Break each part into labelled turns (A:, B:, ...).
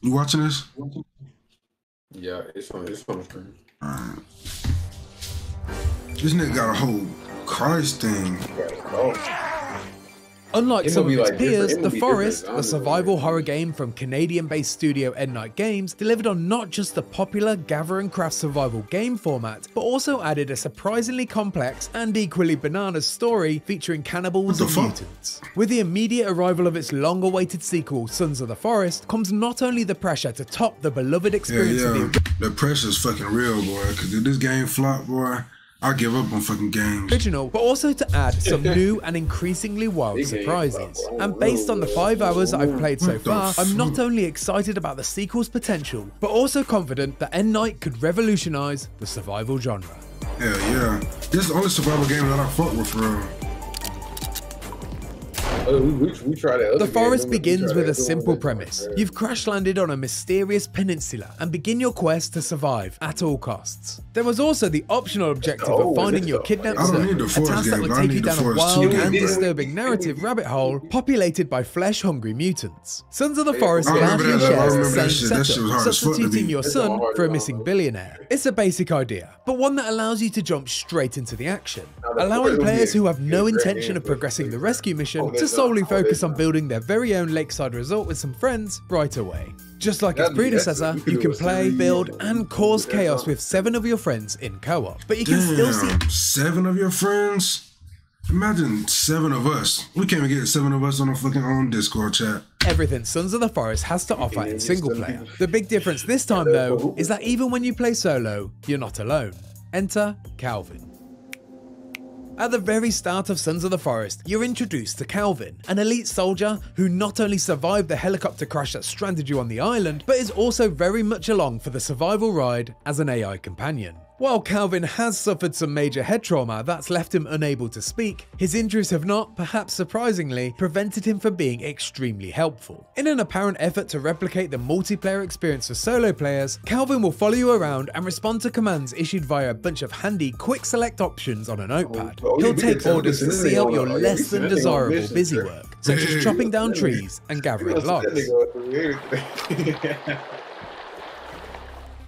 A: You watching this?
B: Yeah, it's on the screen.
A: Alright. This nigga got a whole Christ thing.
B: Oh,
C: Unlike
B: It
C: some of
B: will be
C: its
B: like different-
C: peers,
B: it will
C: The
B: be different
C: Forest, the
B: genres,
C: survival
B: like-
C: horror game from Canadian-based studio Endnight Games, delivered on not just the popular gather and craft survival game format, but also added a surprisingly complex and equally bananas story featuring cannibals and
A: fuck?
C: mutants. With the immediate arrival of its long-awaited sequel, Sons of the Forest, comes not only the pressure to top the beloved
A: Yeah,
C: experience of
A: yeah.
C: the
A: The pressure's fucking real, boy. Cause if this game flop, boy, I give up on fucking games.
C: original, but also to add some new and increasingly wild surprises. And based on the 5 hours that I've played so
A: What the
C: far, I'm not
A: fuck?
C: only excited about the sequel's potential, but also confident that Endnight could revolutionize the survival genre.
A: Hell yeah. This is the only survival game that I fuck with for real.
B: we tried that.
C: The Forest begins with a simple premise. You've crash landed on a mysterious peninsula and begin your quest to survive at all costs. There was also the optional objective of finding your kidnapped
A: I don't need
C: son,
A: the
C: a
A: Forest
C: task that
A: game,
C: would
A: but I
C: take you
A: need the
C: down a
A: Forest
C: wild
A: 2
C: and
A: game.
C: disturbing narrative rabbit hole populated by flesh-hungry mutants. Sons of the Forest
A: I remember
C: largely
A: that, I
C: shares the
A: remember that
C: same
A: shit. That shit was
C: setup,
A: hard as fuck to
C: substituting
A: beat.
C: your son for a missing billionaire. It's a basic idea, but one that allows you to jump straight into the action, allowing players who have no intention of progressing the rescue mission to solely focus on building their very own lakeside resort with some friends right away. Just like its predecessor, you can play, build, and cause chaos with 7 of your friends in co-op. But you can still see
A: Damn, 7 of your friends? Imagine 7 of us. We can't even get 7 of us on a fucking own Discord chat.
C: everything Sons of the Forest has to offer in single player. The big difference this time though, is that even when you play solo, you're not alone. Enter Calvin. At the very start of Sons of the Forest, you're introduced to Calvin, an elite soldier who not only survived the helicopter crash that stranded you on the island, but is also very much along for the survival ride as an AI companion. While Calvin has suffered some major head trauma that's left him unable to speak, his injuries have not, perhaps surprisingly, prevented him from being extremely helpful. In an apparent effort to replicate the multiplayer experience for solo players, Calvin will follow you around and respond to commands issued via a bunch of handy quick select options on a notepad. He'll take orders to see out your less than desirable busy work, such as chopping down trees and gathering logs.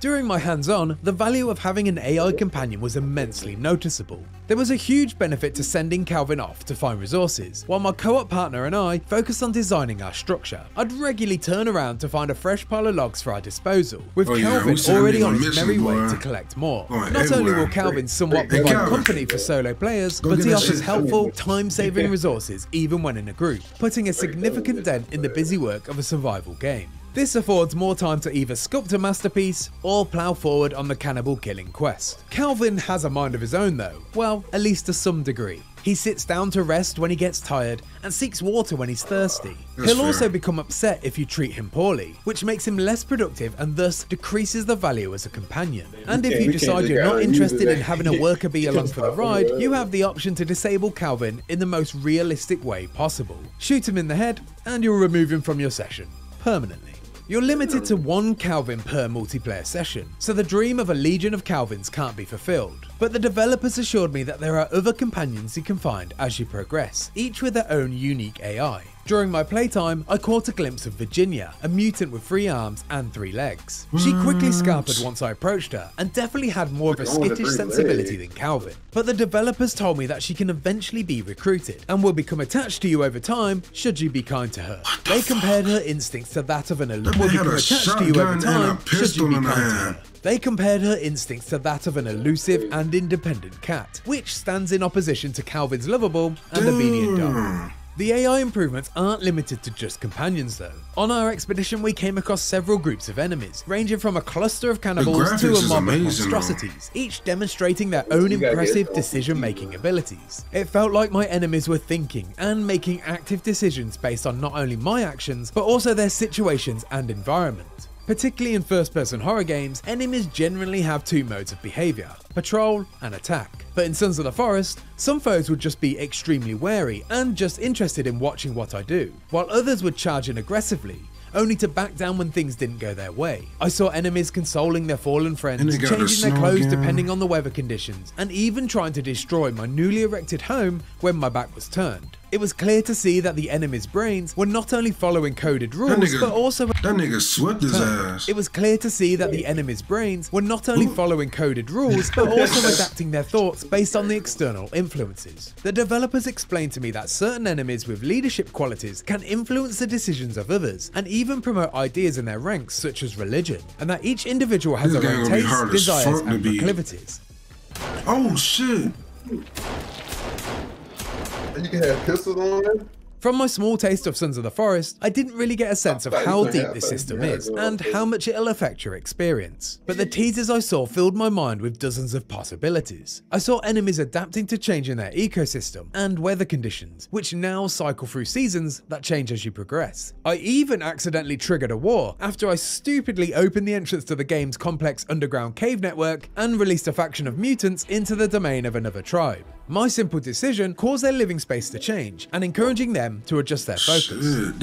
C: During my hands-on, the value of having an AI companion was immensely noticeable. There was a huge benefit to sending Calvin off to find resources, while my co-op partner and I focused on designing our structure. I'd regularly turn around to find a fresh pile of logs for our disposal, with Calvin already on his merry way to collect more. Not only will Calvin somewhat provide company for solo players, but he offers helpful, time-saving resources even when in a group, putting a significant dent in the busy work of a survival game. This affords more time to either sculpt a masterpiece or plough forward on the cannibal killing quest. Calvin has a mind of his own though, well, at least to some degree. He sits down to rest when he gets tired and seeks water when he's thirsty. He'll also become upset if you treat him poorly, which makes him less productive and thus decreases the value as a companion. And if you decide you're not interested in having a worker be along for the ride, you have the option to disable Calvin in the most realistic way possible. Shoot him in the head and you'll remove him from your session permanently. You're limited to 1 Calvin per multiplayer session, so the dream of a legion of Calvins can't be fulfilled. But the developers assured me that there are other companions you can find as you progress, each with their own unique AI. During my playtime, I caught a glimpse of Virginia, a mutant with 3 arms and 3 legs. She quickly scampered once I approached her, and definitely had more of a skittish sensibility than Calvin. But the developers told me that she can eventually be recruited, and will become attached to you over time should you be kind to her. They compared her instincts to that of an They compared her instincts to that of an elusive and independent cat, which stands in opposition to Calvin's lovable and obedient dog. The AI improvements aren't limited to just companions though. On our expedition we came across several groups of enemies, ranging from a cluster of cannibals to a mob of monstrosities, each demonstrating their own impressive decision-making abilities. It felt like my enemies were thinking and making active decisions based on not only my actions, but also their situations and environment. Particularly in first-person horror games, enemies generally have 2 modes of behaviour, patrol and attack. But in Sons of the Forest, some foes would just be extremely wary and just interested in watching what I do, while others would charge in aggressively, only to back down when things didn't go their way. I saw enemies consoling their fallen friends, changing their clothes depending on the weather conditions, and even trying to destroy my newly erected home when my back was turned. It was clear to see that the enemy's brains were not only following coded rules, but also
A: that nigga swept his ass.
C: It was clear to see that the enemy's brains were not only following coded rules, but also adapting their thoughts based on the external influences. The developers explained to me that certain enemies with leadership qualities can influence the decisions of others, and even promote ideas in their ranks such as religion, and that each individual has their own tastes, desires, and proclivities.
A: Oh shit!
B: You can have pistols on there?
C: From my small taste of Sons of the Forest, I didn't really get a sense of how deep this system is and how much it'll affect your experience. But the teasers I saw filled my mind with dozens of possibilities. I saw enemies adapting to changing their ecosystem and weather conditions, which now cycle through seasons that change as you progress. I even accidentally triggered a war after I stupidly opened the entrance to the game's complex underground cave network and released a faction of mutants into the domain of another tribe. My simple decision caused their living space to change and encouraging them to adjust their focus.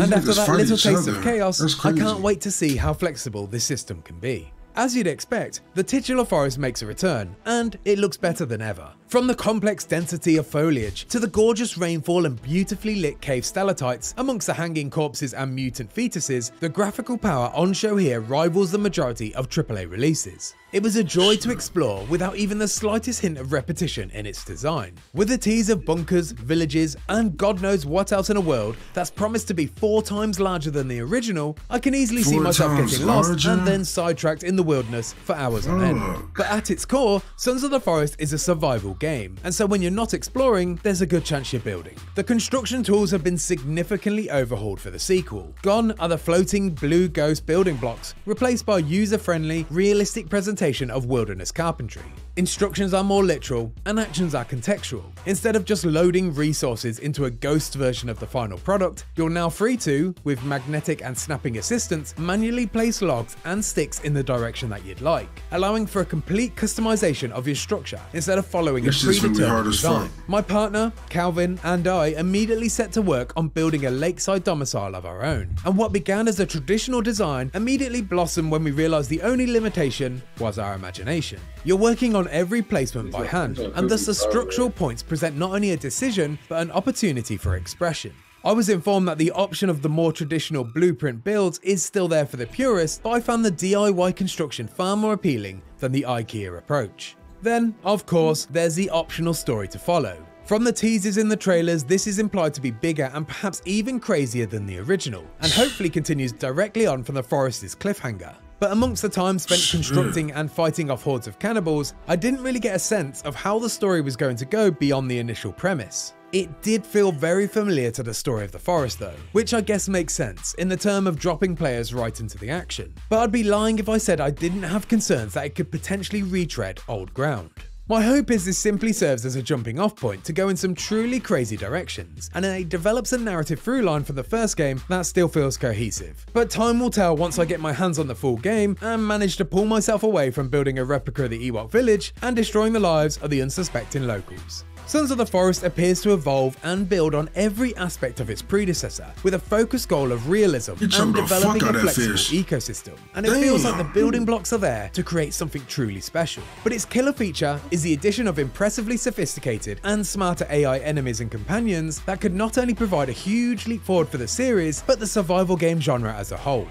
C: And after that little taste of chaos, I can't wait to see how flexible this system can be. As you'd expect, the titular forest makes a return, and it looks better than ever. From the complex density of foliage, to the gorgeous rainfall and beautifully lit cave stalactites amongst the hanging corpses and mutant fetuses, the graphical power on show here rivals the majority of AAA releases. It was a joy to explore without even the slightest hint of repetition in its design. With a tease of bunkers, villages, and God knows what else in a world that's promised to be 4 times larger than the original, I can easily see myself getting lost and then sidetracked in the wilderness for hours on end. But at its core, Sons of the Forest is a survival game, and so when you're not exploring, there's a good chance you're building. The construction tools have been significantly overhauled for the sequel. Gone are the floating blue ghost building blocks, replaced by user-friendly, realistic presentation of wilderness carpentry. Instructions are more literal and actions are contextual. Instead of just loading resources into a ghost version of the final product, you're now free to, with magnetic and snapping assistance, manually place logs and sticks in the direction that you'd like, allowing for a complete customization of your structure instead of following a predetermined design. My partner, Calvin, and I immediately set to work on building a lakeside domicile of our own, and what began as a traditional design immediately blossomed when we realized the only limitation was our imagination. You're working on every placement by hand, and thus the structural points present not only a decision, but an opportunity for expression. I was informed that the option of the more traditional blueprint builds is still there for the purists, but I found the DIY construction far more appealing than the IKEA approach. Then, of course, there's the optional story to follow. From the teasers in the trailers, this is implied to be bigger and perhaps even crazier than the original, and hopefully continues directly on from the Forest's cliffhanger. But amongst the time spent constructing and fighting off hordes of cannibals, I didn't really get a sense of how the story was going to go beyond the initial premise. It did feel very familiar to the story of the Forest though, which I guess makes sense in the term of dropping players right into the action. But I'd be lying if I said I didn't have concerns that it could potentially retread old ground. My hope is this simply serves as a jumping off point to go in some truly crazy directions, and it develops a narrative through line from the first game that still feels cohesive. But time will tell once I get my hands on the full game and manage to pull myself away from building a replica of the Ewok village and destroying the lives of the unsuspecting locals. Sons of the Forest appears to evolve and build on every aspect of its predecessor, with a focused goal of realism and developing a flexible ecosystem. And it feels like the building blocks are there to create something truly special. But its killer feature is the addition of impressively sophisticated and smarter AI enemies and companions that could not only provide a huge leap forward for the series, but the survival game genre as a whole.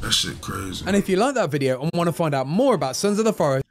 A: That shit crazy.
C: And if you like that video and want to find out more about Sons of the Forest,